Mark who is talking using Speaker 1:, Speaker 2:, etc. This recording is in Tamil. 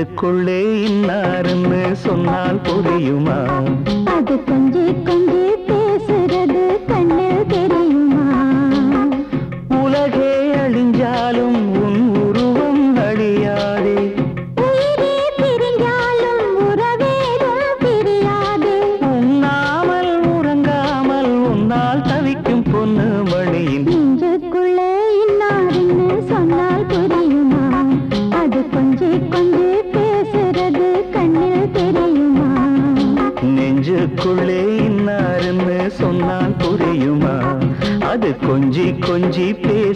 Speaker 1: நெஞ்சுக்குள்ளே இன்னாருன்னு சொன்னால் புரியுமா?
Speaker 2: அது கொஞ்சி கொஞ்சி பேசுறது கண்ணில் தெரியுமா?
Speaker 1: உலகே அழிஞ்சாலும் உன் உருவம் அழியாதே,
Speaker 2: உயிரே பிரிஞ்சாலும் உறவேதும் பிரியாதே.
Speaker 1: உண்ணாமல் உறங்காமல் உன்னால் தவிக்கும் பொண்ணு மணியின்
Speaker 2: நெஞ்சுக்குள்ளே இன்னாருன்னு சொன்னால் புரியுமா? அது கொஞ்சி கொஞ்சி பேசுறது கண்ணில் தெரியுமா?
Speaker 1: நெஞ்சுக்குள்ளே இன்னாருன்னு சொன்னால் புரியுமா? அது கொஞ்சி கொஞ்சி பேச